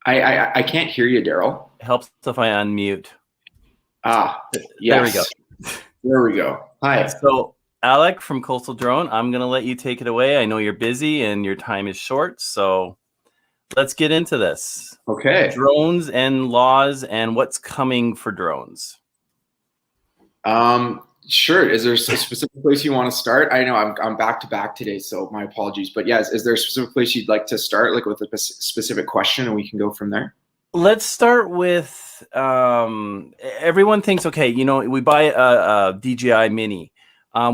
I can't hear you, Daryl. Helps if I unmute. Ah, There we go. yes. There we go. Hi. So, Alec from Coastal Drone, I'm going to let you take it away. I know you're busy and your time is short, so let's get into this. Okay. Drones and laws and what's coming for drones. Sure. Is there a specific place you want to start? I know I'm back to back today, so my apologies. But yes, is there a specific place you'd like to start, like with a specific question, and we can go from there? Let's start with everyone thinks, okay, you know, we buy a DJI Mini.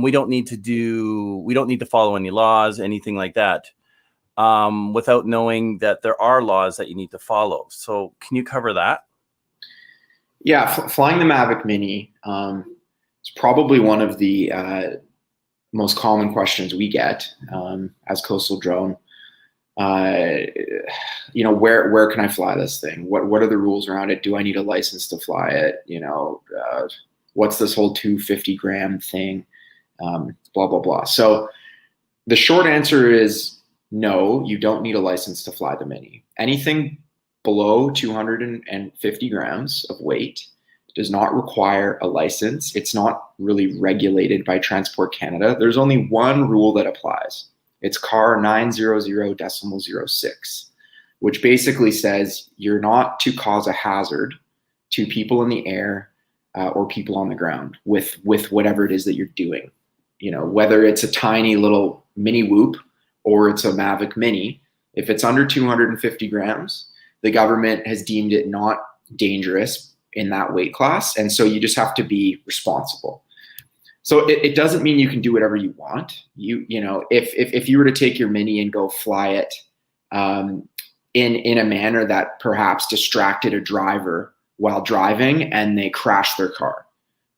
We don't need to follow any laws, anything like that, without knowing that there are laws that you need to follow. So can you cover that? Yeah, flying the Mavic Mini is probably one of the most common questions we get as Coastal Drone. You know, where can I fly this thing? What are the rules around it? Do I need a license to fly it? You know, what's this whole 250-gram thing? Blah blah blah. So the short answer is no, you don't need a license to fly the Mini. Anything below 250 grams of weight does not require a license. It's not really regulated by Transport Canada. There's only one rule that applies. It's CAR 900.06, which basically says you're not to cause a hazard to people in the air or people on the ground with whatever it is that you're doing. You know, whether it's a tiny little mini whoop or it's a Mavic Mini, if it's under 250 grams, the government has deemed it not dangerous in that weight class. And so you just have to be responsible. So it doesn't mean you can do whatever you want. You know, if you were to take your Mini and go fly it in a manner that perhaps distracted a driver while driving and they crashed their car,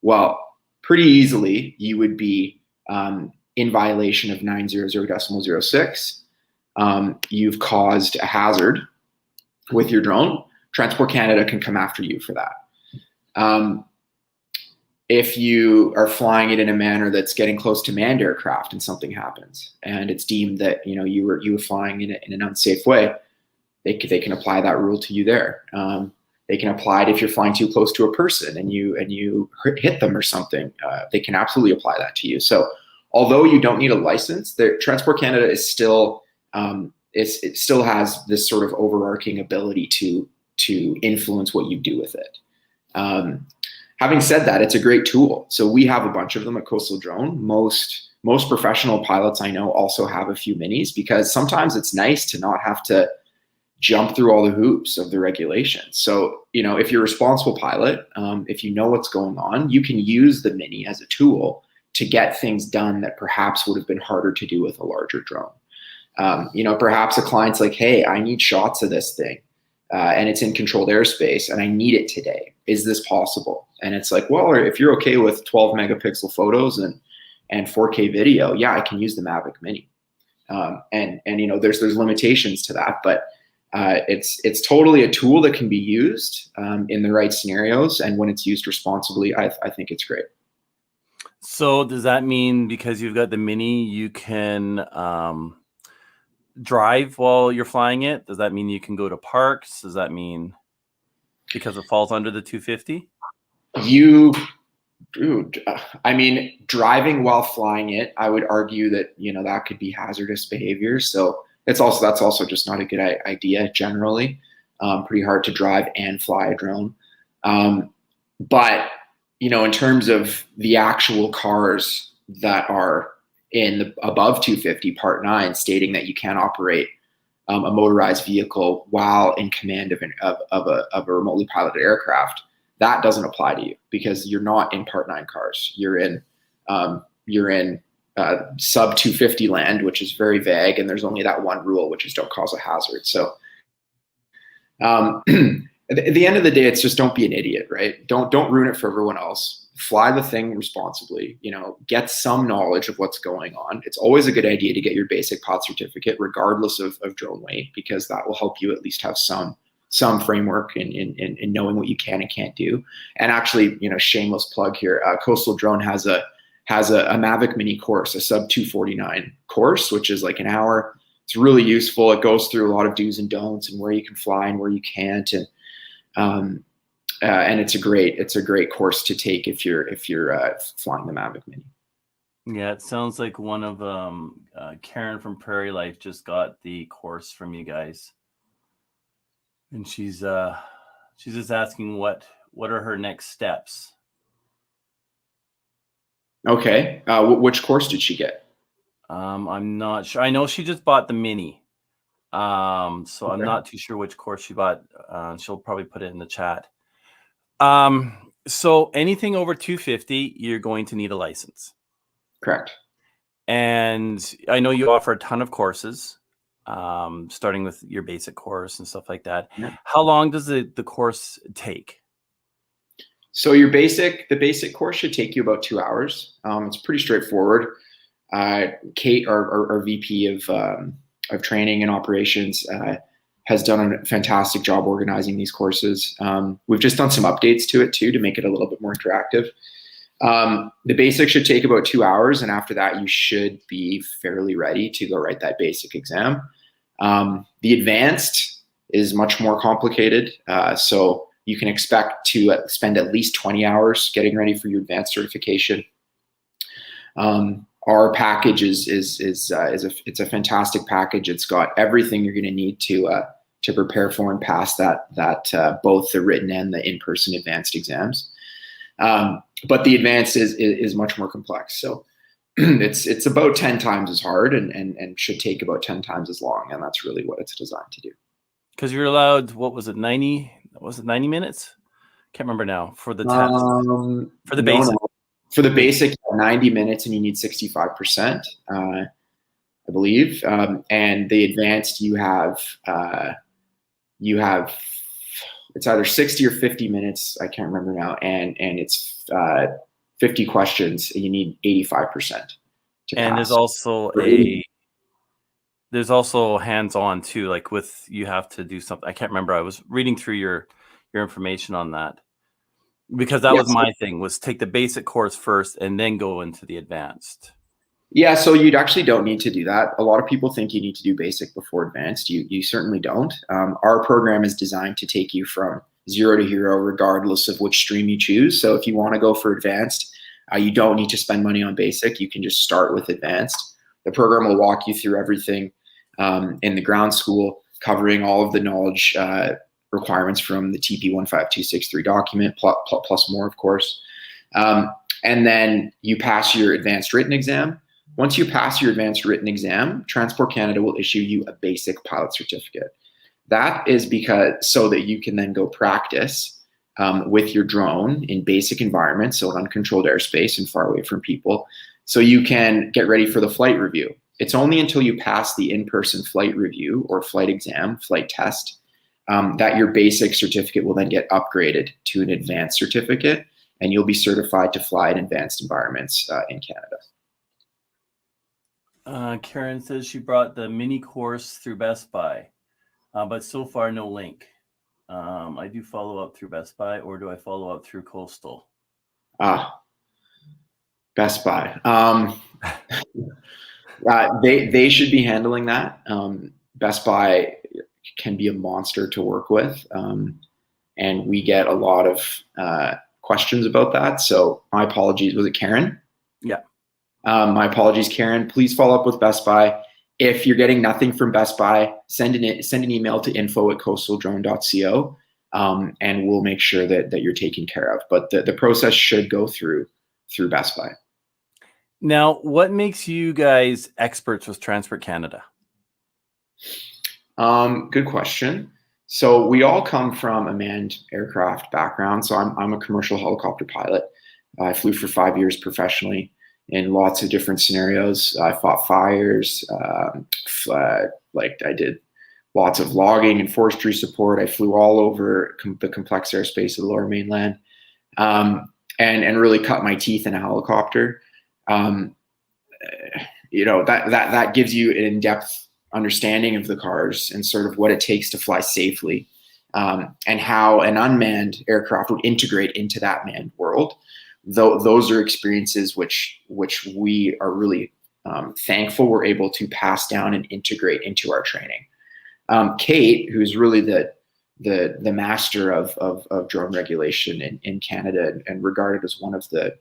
well, pretty easily you would be in violation of 900.06. You've caused a hazard with your drone. Transport Canada can come after you for that. If you are flying it in a manner that's getting close to manned aircraft and something happens and it's deemed that, you know, you were flying in an unsafe way, they can apply that rule to you there. They can apply it if you're flying too close to a person and you hit them or something. They can absolutely apply that to you. So although you don't need a license, Transport Canada is still it still has this sort of overarching ability to influence what you do with it. Having said that, it's a great tool. So we have a bunch of them at Coastal Drone. Most professional pilots I know also have a few minis because sometimes it's nice to not have to jump through all the hoops of the regulations. So, you know, if you're a responsible pilot, if you know what's going on, you can use the Mini as a tool to get things done that perhaps would have been harder to do with a larger drone. You know, perhaps a client's like, hey, I need shots of this thing. And it's in controlled airspace and I need it today. Is this possible? And it's like, well, if you're okay with 12 megapixel photos and 4K video, yeah, I can use the Mavic Mini. And you know, there's limitations to that, but it's totally a tool that can be used in the right scenarios. And when it's used responsibly, I think it's great. So does that mean because you've got the Mini, you can drive while you're flying it? Does that mean you can go to parks? Does that mean because it falls under the 250? I mean, driving while flying it, I would argue that, you know, that could be hazardous behavior. So that's also just not a good idea generally. Pretty hard to drive and fly a drone. But, you know, in terms of the actual cars that are in the above 250 Part 9 stating that you can't operate a motorized vehicle while in command of a remotely piloted aircraft, that doesn't apply to you because you're not in Part 9 cars. You're in sub 250 land, which is very vague, and there's only that one rule, which is don't cause a hazard. So at the end of the day, it's just don't be an idiot, right? Don't ruin it for everyone else. Fly the thing responsibly, you know, get some knowledge of what's going on. It's always a good idea to get your basic pod certificate, regardless of drone weight, because that will help you at least have some framework in knowing what you can and can't do. And actually, you know, shameless plug here, Coastal Drone has a Mavic Mini course, a sub 249 course, which is like an hour It's really useful. It goes through a lot of do's and don'ts and where you can fly and where you can't, and it's a great course to take if you're flying the Mavic Mini. Yeah, it sounds like one of Karen from Prairie Life just got the course from you guys, and she's just asking what are her next steps. Okay, which course did she get? I'm not sure. I know she just bought the Mini, so Okay. I'm not too sure which course she bought. She'll probably put it in the chat. So anything over 250, you're going to need a license. Correct. And I know you offer a ton of courses, starting with your basic course and stuff like that. Yeah. How long does the course take? So the basic course should take you about 2 hours. It's pretty straightforward. Kate, our VP of training and operations, has done a fantastic job organizing these courses. We've just done some updates to it too to make it a little bit more interactive. The basic should take about 2 hours, and after that, you should be fairly ready to go write that basic exam. The advanced is much more complicated, so you can expect to spend at least 20 hours getting ready for your advanced certification. Our package is a fantastic package. It's got everything you're going to need to prepare for and pass that both the written and the in-person advanced exams. But the advanced is much more complex. So it's about 10 times as hard and should take about 10 times as long. And that's really what it's designed to do. Because you're allowed, what was it, 90? Was it 90 minutes? Can't remember now for the test. For the basic. No. For the basic, 90 minutes, and you need 65%, I believe. And the advanced, you have it's either 60 or 50 minutes. I can't remember now. And it's 50 questions. And you need 85%. And pass. There's also hands-on too, like you have to do something. I can't remember. I was reading through your information on that. Because that was my thing, was take the basic course first and then go into the advanced. Yeah, so you actually don't need to do that. A lot of people think you need to do basic before advanced. You certainly don't. Our program is designed to take you from 0 to hero, regardless of which stream you choose. So if you want to go for advanced, you don't need to spend money on basic. You can just start with advanced. The program will walk you through everything in the ground school, covering all of the knowledge requirements from the TP 15263 document, plus more, of course. And then you pass your advanced written exam. Once you pass your advanced written exam, Transport Canada will issue you a basic pilot certificate. That is so that you can then go practice with your drone in basic environments, so uncontrolled airspace and far away from people, so you can get ready for the flight review. It's only until you pass the in-person flight review or flight exam, flight test, that your basic certificate will then get upgraded to an advanced certificate, and you'll be certified to fly in advanced environments in Canada. Karen says she brought the mini course through Best Buy, but so far no link. I do follow up through Best Buy, or do I follow up through Coastal? Best Buy. They should be handling that. Best Buy can be a monster to work with, and we get a lot of questions about that. So my apologies. Was it Karen? Yeah. My apologies, Karen. Please follow up with Best Buy. If you're getting nothing from Best Buy, send an email to info@coastaldrone.co, and we'll make sure that you're taken care of. But the process should go through Best Buy. Now, what makes you guys experts with Transport Canada? Good question. So we all come from a manned aircraft background. So I'm a commercial helicopter pilot. I flew for 5 years professionally in lots of different scenarios. I fought fires, I did lots of logging and forestry support. I flew all over the complex airspace of the Lower Mainland, and really cut my teeth in a helicopter. That gives you an in-depth understanding of the cars and sort of what it takes to fly safely, and how an unmanned aircraft would integrate into that manned world. Those are experiences which we are really thankful we're able to pass down and integrate into our training. Kate, who's really the master of drone regulation in Canada and regarded as one of the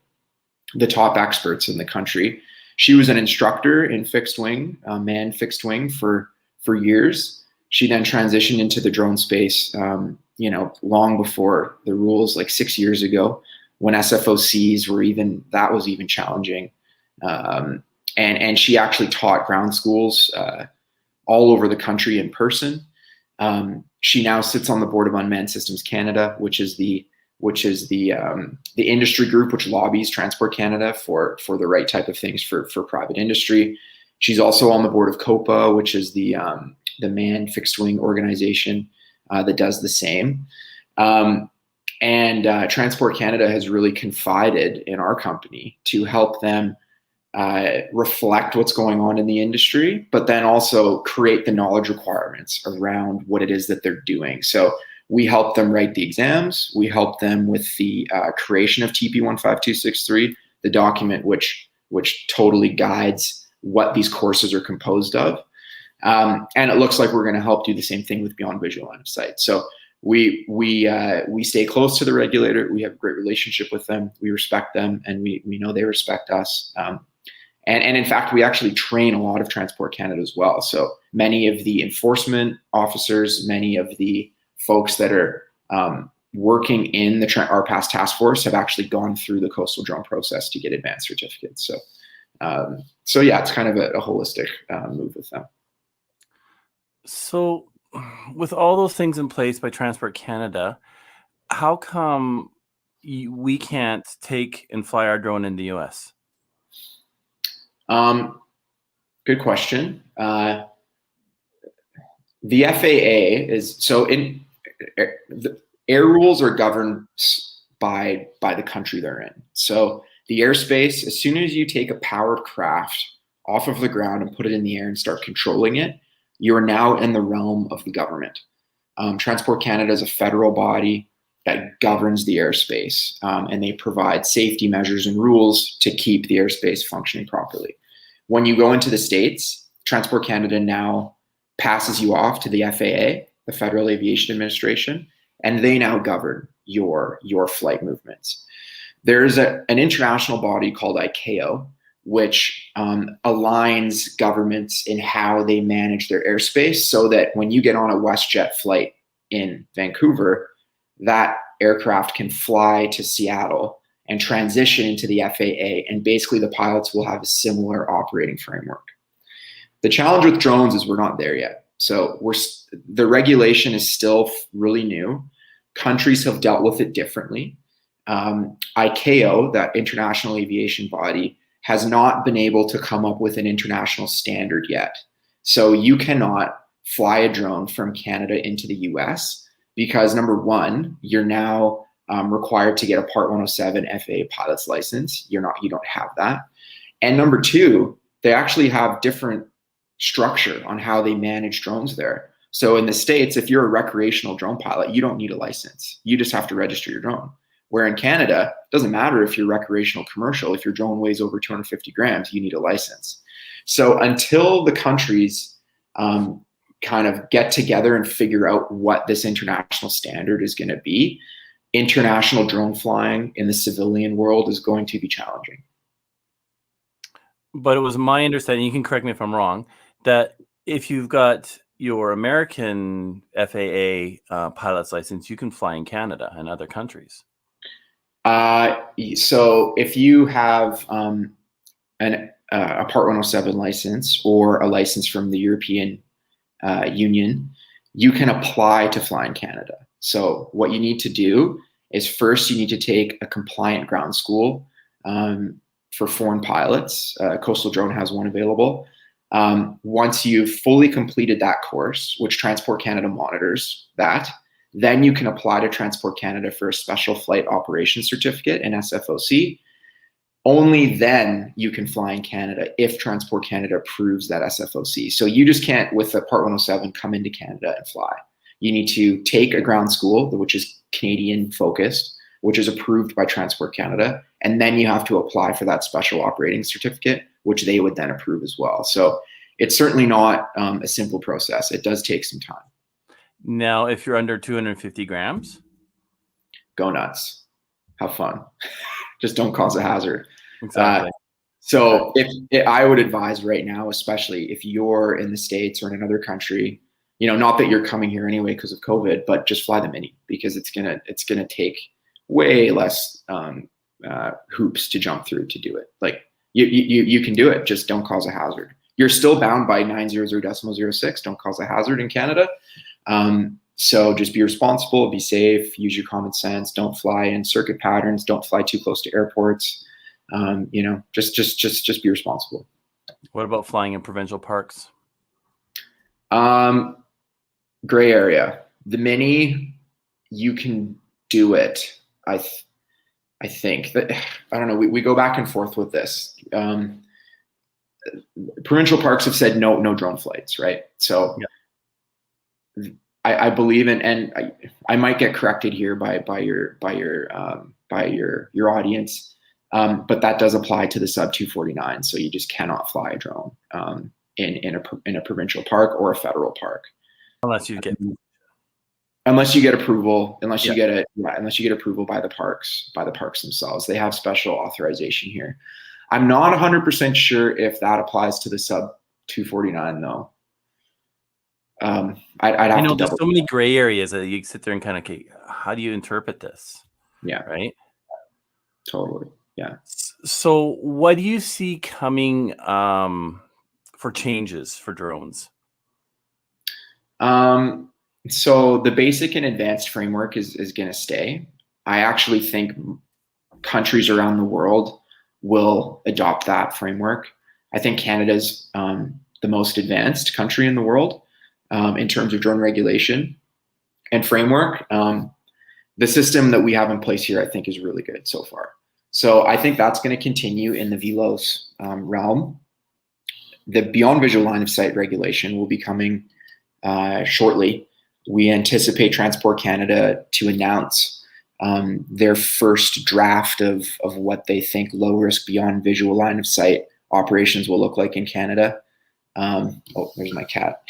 top experts in the country, she was an instructor in fixed wing, manned fixed wing for years. She then transitioned into the drone space, long before the rules, like 6 years ago, when SFOCs were that was even challenging. And she actually taught ground schools all over the country in person. She now sits on the board of Unmanned Systems Canada, which is the industry group which lobbies Transport Canada for the right type of things for private industry. She's also on the board of COPA, which is the manned fixed wing organization that does the same. And Transport Canada has really confided in our company to help them reflect what's going on in the industry, but then also create the knowledge requirements around what it is that they're doing. So we help them write the exams. We help them with the creation of TP 15263, the document which totally guides what these courses are composed of. And it looks like we're going to help do the same thing with Beyond Visual Line of Sight. So we stay close to the regulator. We have a great relationship with them. We respect them, and we know they respect us. And in fact, we actually train a lot of Transport Canada as well. So many of the enforcement officers, many of the folks that are working in the RPAS task force have actually gone through the coastal drone process to get advanced certificates. So yeah, it's kind of a holistic move with them. So with all those things in place by Transport Canada, how come we can't take and fly our drone in the US? Good question. The FAA is the air rules are governed by the country they're in. So the airspace, as soon as you take a powered craft off of the ground and put it in the air and start controlling it, you are now in the realm of the government. Transport Canada is a federal body that governs the airspace, and they provide safety measures and rules to keep the airspace functioning properly. When you go into the States, Transport Canada now passes you off to the FAA, the Federal Aviation Administration, and they now govern your flight movements. There's an international body called ICAO, which aligns governments in how they manage their airspace so that when you get on a WestJet flight in Vancouver, that aircraft can fly to Seattle and transition into the FAA, and basically the pilots will have a similar operating framework. The challenge with drones is we're not there yet. So the regulation is still really new. Countries have dealt with it differently. ICAO, that international aviation body, has not been able to come up with an international standard yet. So you cannot fly a drone from Canada into the US because, number one, you're now required to get a Part 107 FAA pilot's license. You don't have that. And number two, they actually have different structure on how they manage drones there. So in the States, if you're a recreational drone pilot, you don't need a license. You just have to register your drone. Where in Canada, it doesn't matter if you're recreational commercial, if your drone weighs over 250 grams, you need a license. So until the countries kind of get together and figure out what this international standard is going to be, international drone flying in the civilian world is going to be challenging. But it was my understanding, you can correct me if I'm wrong, that if you've got your American FAA pilot's license, you can fly in Canada and other countries. So if you have a Part 107 license or a license from the European Union, you can apply to fly in Canada. So what you need to do is first you need to take a compliant ground school for foreign pilots. Coastal Drone has one available. Once you've fully completed that course, which Transport Canada monitors that, then you can apply to Transport Canada for a special flight operations certificate, an SFOC. Only then you can fly in Canada if Transport Canada approves that SFOC. So you just can't, with a Part 107, come into Canada and fly. You need to take a ground school, which is Canadian focused, which is approved by Transport Canada, and then you have to apply for that special operating certificate, which they would then approve as well. So it's certainly not a simple process. It does take some time. Now, if you're under 250 grams, go nuts, have fun, just don't cause a hazard. exactly. So if I would advise right now, especially if you're in the States or in another country, not that you're coming here anyway because of COVID, but just fly the Mini, because it's gonna take way less hoops to jump through to do it. Like you can do it, just don't cause a hazard. You're still bound by 900.06. Don't cause a hazard in Canada. So just be responsible, be safe, use your common sense. Don't fly in circuit patterns. Don't fly too close to airports. Just be responsible. What about flying in provincial parks? Gray area. The Mini, you can do it. I think that, I don't know. We go back and forth with this. Provincial parks have said no drone flights, right? So yeah. I believe in, and I might get corrected here by your audience, but that does apply to the sub 249. So you just cannot fly a drone in a provincial park or a federal park, unless you get approval. Unless you get approval by the parks themselves. They have special authorization here. I'm not 100% sure if that applies to the sub 249 though. I'd have to there's so many gray areas that you sit there and kind of, okay, how do you interpret this? Yeah. Right. Totally. Yeah. So what do you see coming for changes for drones? So the basic and advanced framework is going to stay. I actually think countries around the world will adopt that framework. I think Canada's the most advanced country in the world in terms of drone regulation and framework. The system that we have in place here, I think, is really good so far. So I think that's going to continue in the VLOS realm. The beyond visual line of sight regulation will be coming shortly. We anticipate Transport Canada to announce their first draft of what they think low risk beyond visual line of sight operations will look like in Canada. Oh, there's my cat.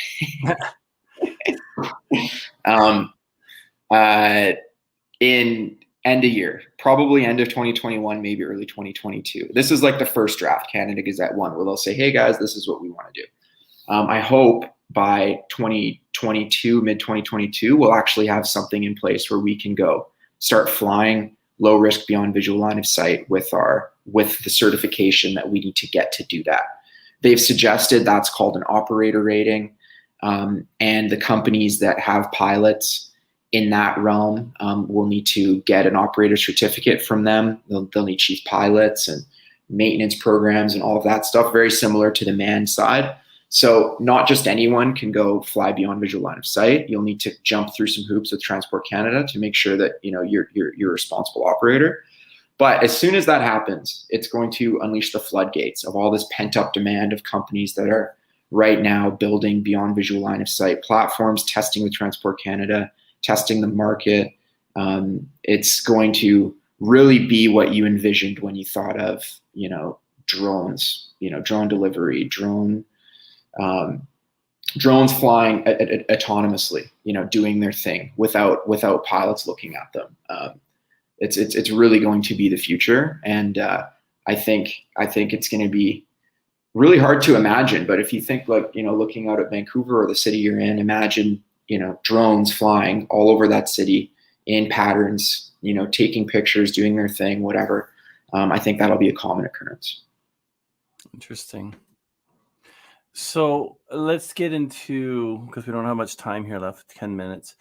In end of year, probably end of 2021, maybe early 2022. This is like the first draft, Canada Gazette 1, where they'll say, hey guys, this is what we want to do. I hope by 2022, mid 2022, we'll actually have something in place where we can go start flying low risk beyond visual line of sight with the certification that we need to get to do that. They've suggested that's called an operator rating. And the companies that have pilots in that realm will need to get an operator certificate from them. They'll need chief pilots and maintenance programs and all of that stuff, very similar to the manned side. So not just anyone can go fly beyond visual line of sight. You'll need to jump through some hoops with Transport Canada to make sure that you're a responsible operator. But as soon as that happens, it's going to unleash the floodgates of all this pent-up demand of companies that are right now building beyond visual line of sight platforms, testing with Transport Canada, testing the market. It's going to really be what you envisioned when you thought of, drones, drone delivery, drones flying autonomously, doing their thing without pilots looking at them. It's really going to be the future. And I think it's going to be really hard to imagine. But if you think looking out at Vancouver or the city you're in, imagine, drones flying all over that city in patterns, taking pictures, doing their thing, whatever. I think that'll be a common occurrence. Interesting. So let's get into, because we don't have much time here left, 10 minutes.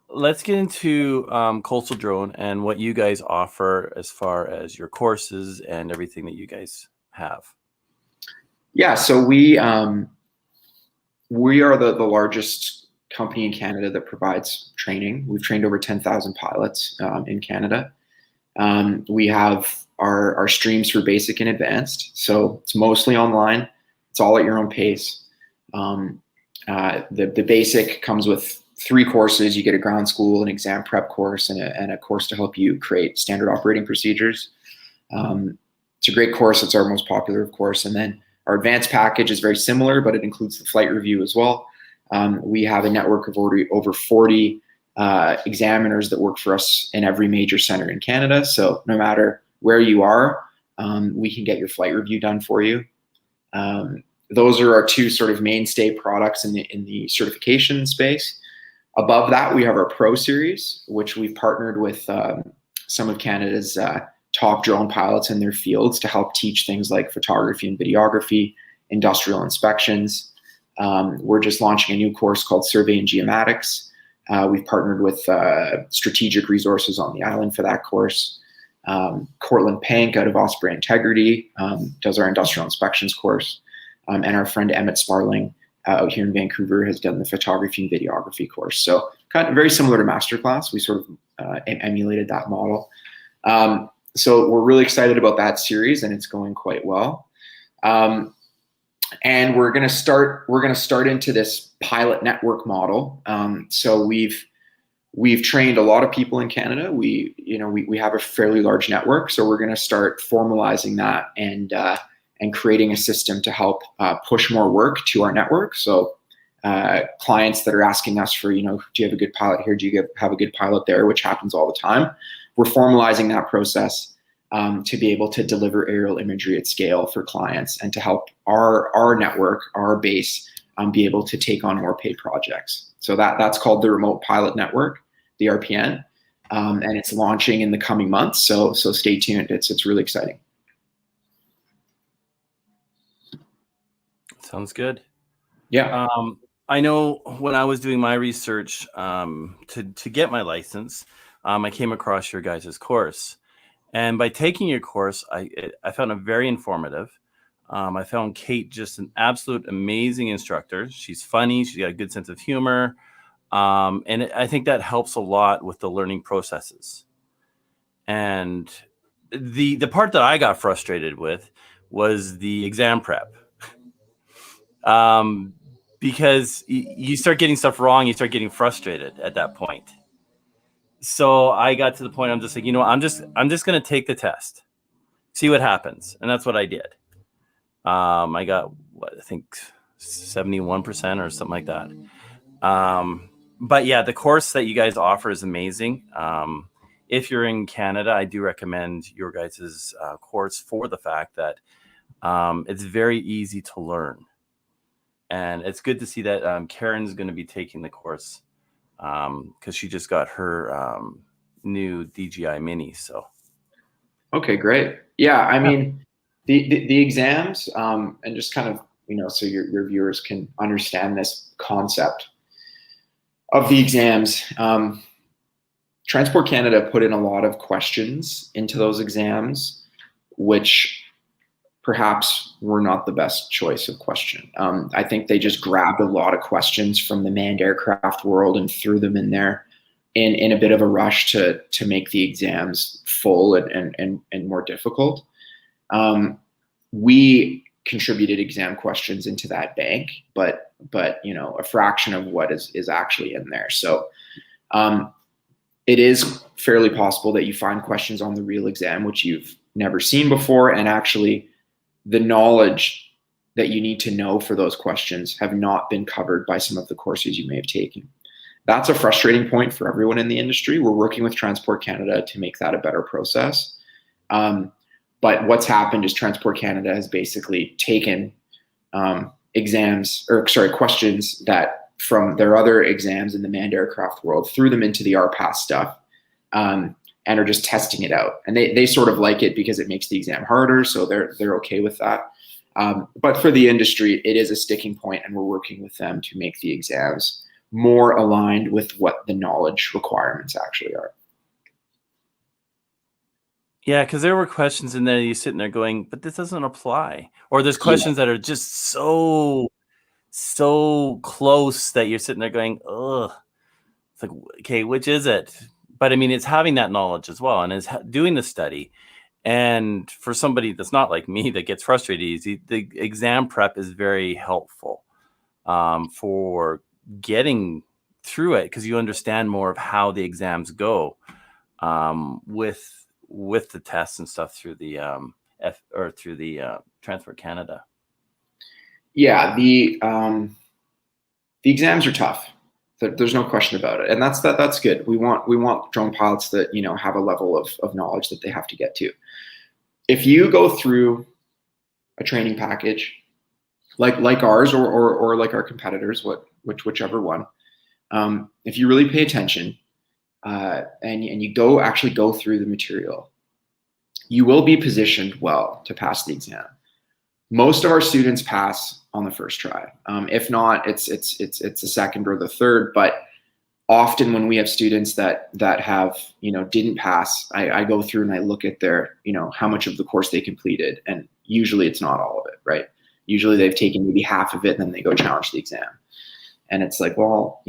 Let's get into Coastal Drone and what you guys offer as far as your courses and everything that you guys have. Yeah, so we are the largest company in Canada that provides training. We've trained over 10,000 pilots in Canada. We have our streams for basic and advanced. So it's mostly online. It's all at your own pace. The basic comes with 3 courses. You get a ground school, an exam prep course, and a course to help you create standard operating procedures. It's a great course. It's our most popular, of course. And then Our advanced package is very similar, but it includes the flight review as well. We have a network of over 40 examiners that work for us in every major center in Canada. So no matter where you are, we can get your flight review done for you. Those are our two sort of mainstay products in the certification space. Above that, we have our Pro Series, which we've partnered with some of Canada's top drone pilots in their fields to help teach things like photography and videography, industrial inspections. We're just launching a new course called Survey and Geomatics. We've partnered with Strategic Resources on the island for that course. Cortland Pank out of Osprey Integrity does our industrial inspections course. And our friend Emmett Sparling out here in Vancouver has done the photography and videography course. So kind of very similar to Masterclass. We sort of emulated that model. So we're really excited about that series, and it's going quite well. And we're going to start into this pilot network model. So we've trained a lot of people in Canada. We have a fairly large network, so we're going to start formalizing that and creating a system to help push more work to our network. So clients that are asking us for, do you have a good pilot here? Do you have a good pilot there? Which happens all the time. We're formalizing that process to be able to deliver aerial imagery at scale for clients and to help our network, our base, be able to take on more paid projects. So that's called the Remote Pilot Network, the RPN, and it's launching in the coming months. So stay tuned. It's really exciting. Sounds good. Yeah. I know when I was doing my research to get my license, I came across your guys' course. And by taking your course, I found it very informative. I found Kate just an absolute amazing instructor. She's funny. She's got a good sense of humor. And I think that helps a lot with the learning processes. And the part that I got frustrated with was the exam prep. Because you start getting stuff wrong, you start getting frustrated at that point. So I got to the point, I'm just like, I'm just going to take the test, see what happens. And that's what I did. I got, I think 71% or something like that. But yeah, the course that you guys offer is amazing. If you're in Canada, I do recommend your guys' course for the fact that it's very easy to learn. And it's good to see that Karen's going to be taking the course because she just got her new DJI Mini. So, okay, great. Yeah, I mean, the exams and just kind of so your viewers can understand this concept of the exams. Transport Canada put in a lot of questions into those exams, which perhaps were not the best choice of question. I think they just grabbed a lot of questions from the manned aircraft world and threw them in there in a bit of a rush to make the exams full and more difficult. We contributed exam questions into that bank, but a fraction of what is actually in there. So it is fairly possible that you find questions on the real exam which you've never seen before, and actually the knowledge that you need to know for those questions have not been covered by some of the courses you may have taken. That's a frustrating point for everyone in the industry. We're working with Transport Canada to make that a better process. But what's happened is Transport Canada has basically taken questions that from their other exams in the manned aircraft world, threw them into the RPAS stuff, and are just testing it out. And they sort of like it because it makes the exam harder, so they're okay with that. But for the industry, it is a sticking point, and we're working with them to make the exams more aligned with what the knowledge requirements actually are. Yeah, because there were questions in there you're sitting there going, but this doesn't apply. Or there's questions that are just so close that you're sitting there going, ugh. It's like, okay, which is it? But I mean, it's having that knowledge as well, and is doing the study. And for somebody that's not like me that gets frustrated easy, the exam prep is very helpful for getting through it, because you understand more of how the exams go with the tests and stuff through the Transport Canada. Yeah, the exams are tough. There's no question about it, and that's good. We want drone pilots that have a level of knowledge that they have to get to. If you go through a training package like ours or like our competitors, whichever one, if you really pay attention and you actually go through the material, you will be positioned well to pass the exam. Most of our students pass on the first try. If not, it's the second or the third. But often when we have students that have didn't pass, I go through and I look at their how much of the course they completed, and usually it's not all of it, right? Usually they've taken maybe half of it, and then they go challenge the exam. And it's like, well,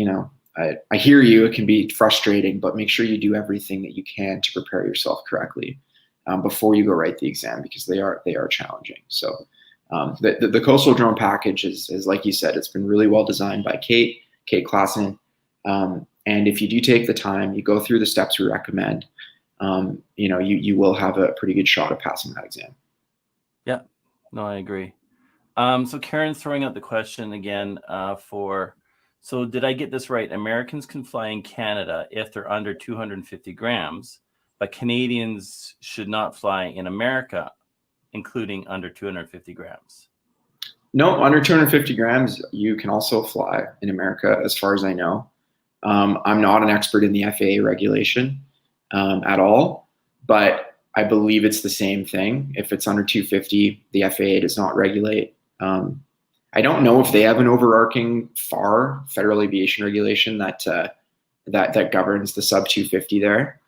I hear you. It can be frustrating, but make sure you do everything that you can to prepare yourself correctly before you go write the exam, because they are challenging. So the coastal drone package is like you said, it's been really well designed by Kate Klassen. And if you do take the time, you go through the steps we recommend, you will have a pretty good shot of passing that exam. Yeah, no, I agree. So Karen's throwing out the question again so did I get this right? Americans can fly in Canada if they're under 250 grams, but Canadians should not fly in America, including under 250 grams. No, under 250 grams, you can also fly in America, as far as I know. I'm not an expert in the FAA regulation at all, but I believe it's the same thing. If it's under 250, the FAA does not regulate. I don't know if they have an overarching FAR, Federal Aviation Regulation, that governs the sub 250 there.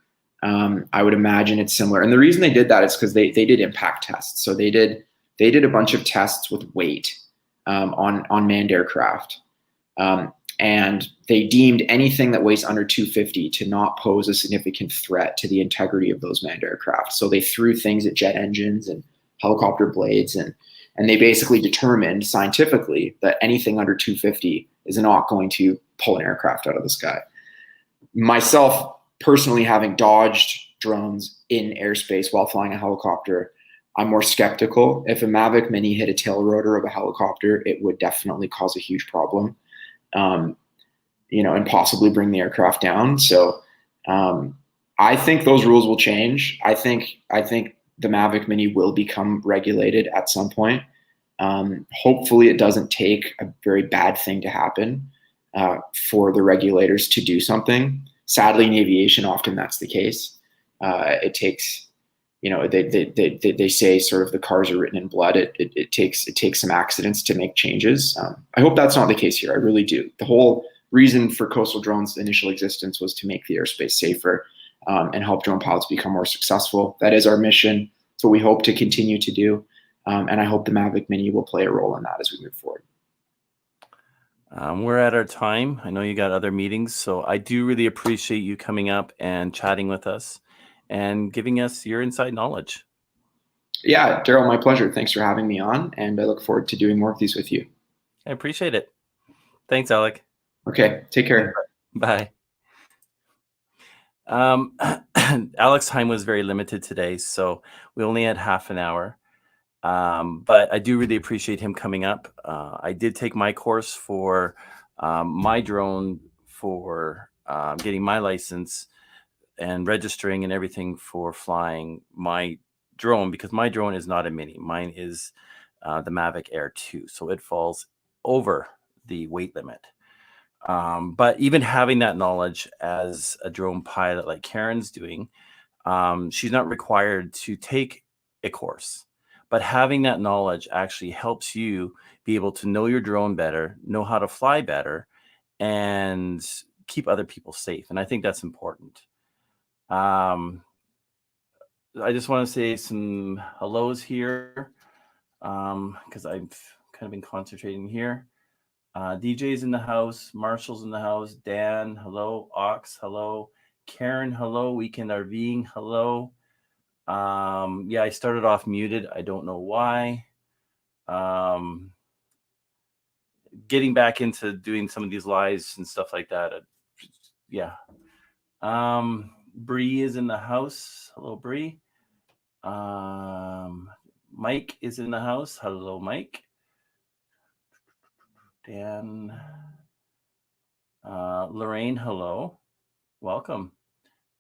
I would imagine it's similar. And the reason they did that is because they did impact tests. So they did a bunch of tests with weight on manned aircraft. And they deemed anything that weighs under 250 to not pose a significant threat to the integrity of those manned aircraft. So they threw things at jet engines and helicopter blades, and they basically determined scientifically that anything under 250 is not going to pull an aircraft out of the sky. Myself, personally, having dodged drones in airspace while flying a helicopter, I'm more skeptical. If a Mavic Mini hit a tail rotor of a helicopter, it would definitely cause a huge problem, and possibly bring the aircraft down. So I think those rules will change. I think the Mavic Mini will become regulated at some point. Hopefully it doesn't take a very bad thing to happen for the regulators to do something. Sadly, in aviation, often that's the case. It takes, they say sort of the cars are written in blood. It takes some accidents to make changes. I hope that's not the case here. I really do. The whole reason for coastal drones' initial existence was to make the airspace safer and help drone pilots become more successful. That is our mission. It's what we hope to continue to do. And I hope the Mavic Mini will play a role in that as we move forward. We're at our time. I know you got other meetings, so I do really appreciate you coming up and chatting with us and giving us your inside knowledge. Yeah, Daryl, my pleasure. Thanks for having me on, and I look forward to doing more of these with you. I appreciate it. Thanks, Alec. Okay, take care. Bye. Alec's time was very limited today, so we only had half an hour. But I do really appreciate him coming up. I did take my course for my drone for getting my license and registering and everything for flying my drone, because my drone is not a Mini. Mine is the Mavic Air 2, so it falls over the weight limit. But even having that knowledge as a drone pilot like Karen's doing, she's not required to take a course. But having that knowledge actually helps you be able to know your drone better, know how to fly better, and keep other people safe. And I think that's important. I just want to say some hellos here because I've kind of been concentrating here. DJ's in the house, Marshall's in the house, Dan, hello, Ox, hello, Karen, hello, Weekend RVing, hello. Yeah, I started off muted. I don't know why. Getting back into doing some of these lives and stuff like that. Yeah. Bree is in the house. Hello, Bree. Mike is in the house. Hello, Mike. Dan. Lorraine, hello. Welcome.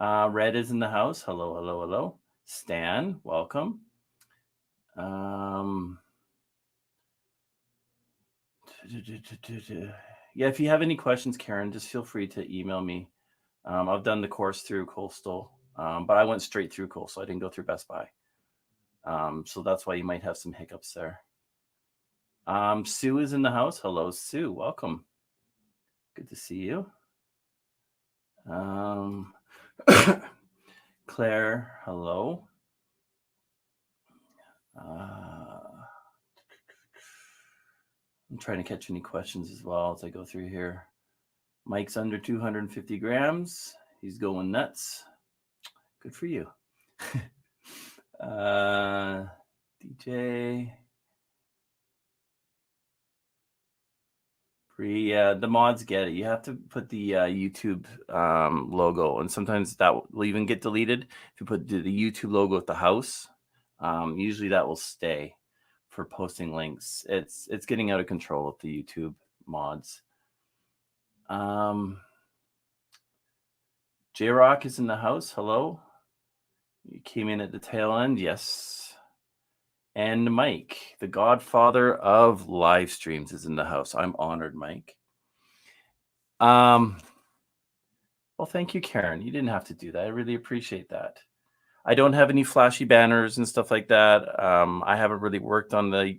Red is in the house. Hello, hello, hello. Stan, welcome. Yeah, if you have any questions, Karen, just feel free to email me. I've done the course through Coastal, but I went straight through Coastal. I didn't go through Best Buy. So that's why you might have some hiccups there. Sue is in the house. Hello, Sue. Welcome. Good to see you. Claire, hello. I'm trying to catch any questions as well as I go through here. Mike's under 250 grams. He's going nuts. Good for you. DJ. Bree, the mods get it. You have to put the YouTube logo, and sometimes that will even get deleted. If you put the YouTube logo at the house, usually that will stay for posting links. It's getting out of control with the YouTube mods. J-Rock is in the house. Hello. You came in at the tail end. Yes. And Mike, the godfather of live streams, is in the house. I'm honored, Mike. Well, thank you, Karen. You didn't have to do that. I really appreciate that. I don't have any flashy banners and stuff like that. I haven't really worked on the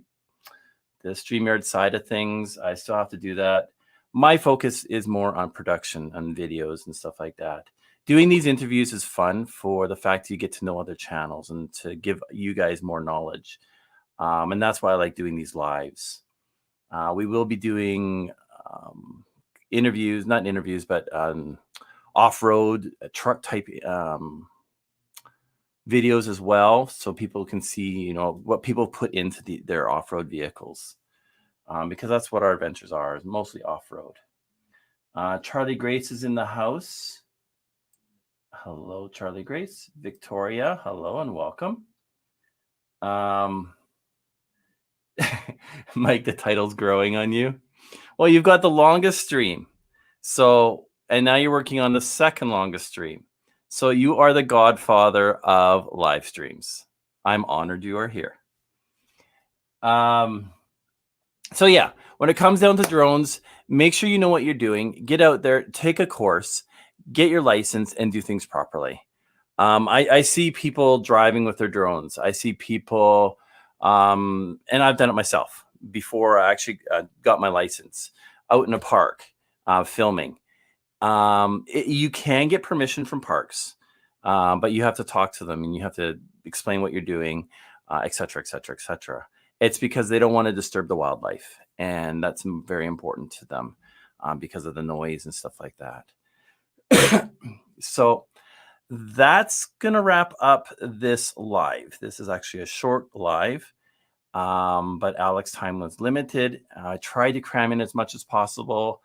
StreamYard side of things. I still have to do that. My focus is more on production and videos and stuff like that. Doing these interviews is fun for the fact that you get to know other channels and to give you guys more knowledge. And that's why I like doing these lives. We will be doing interviews, not interviews, but off-road truck type videos as well, so people can see, what people put into their off-road vehicles, because that's what our adventures are, is mostly off-road. Charlie Grace is in the house. Hello, Charlie Grace. Victoria, hello and welcome. Mike, the title's growing on you. Well, you've got the longest stream, and now you're working on the second longest stream. So you are the godfather of live streams. I'm honored you are here. So yeah, when it comes down to drones, make sure you know what you're doing. Get out there, take a course, get your license, and do things properly. I see people driving with their drones. I see people, and I've done it myself before I actually got my license, out in a park filming. You can get permission from parks, but you have to talk to them and you have to explain what you're doing, et cetera, et cetera, et cetera. It's because they don't want to disturb the wildlife, and that's very important to them because of the noise and stuff like that. So that's gonna wrap up this live. This is actually a short live, but Alex's time was limited. I tried to cram in as much as possible.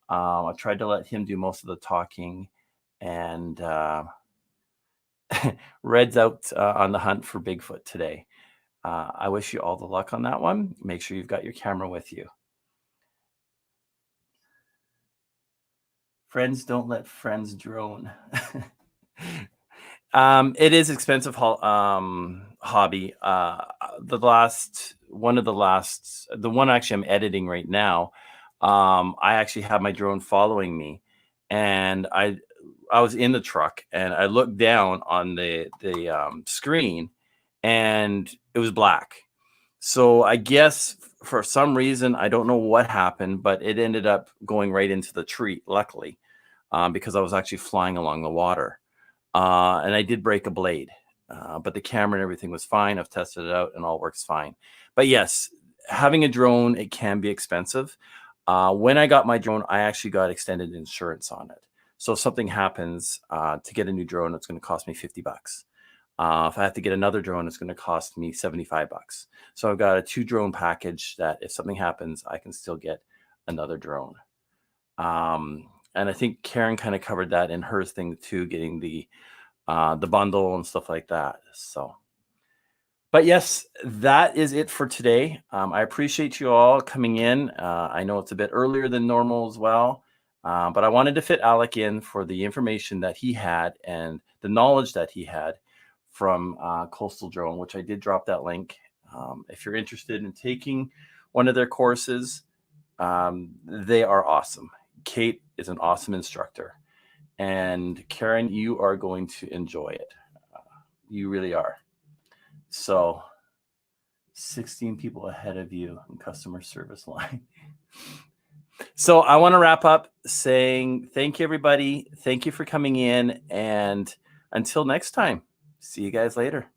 I tried to let him do most of the talking, and Red's out on the hunt for Bigfoot today. I wish you all the luck on that one. Make sure you've got your camera with you. Friends don't let friends drone. It is expensive hobby. The one actually I'm editing right now. I actually have my drone following me, and I was in the truck and I looked down on the screen and it was black. So I guess for some reason, I don't know what happened, but it ended up going right into the tree, luckily, because I was actually flying along the water. And I did break a blade, but the camera and everything was fine. I've tested it out and all works fine. But yes, having a drone, it can be expensive. When I got my drone, I actually got extended insurance on it. So if something happens, to get a new drone, it's going to cost me $50. If I have to get another drone, it's going to cost me $75. So I've got a 2 drone package that if something happens, I can still get another drone. And I think Karen kind of covered that in her thing too, getting the bundle and stuff like that. So But yes, that is it for today. I appreciate you all coming in. I know it's a bit earlier than normal as well, but I wanted to fit Alec in for the information that he had and the knowledge that he had from Coastal Drone, which I did drop that link. If you're interested in taking one of their courses, they are awesome. Kate is an awesome instructor. And Karen, you are going to enjoy it. You really are. So 16 people ahead of you in customer service line. So I want to wrap up saying thank you, everybody. Thank you for coming in. And until next time, see you guys later.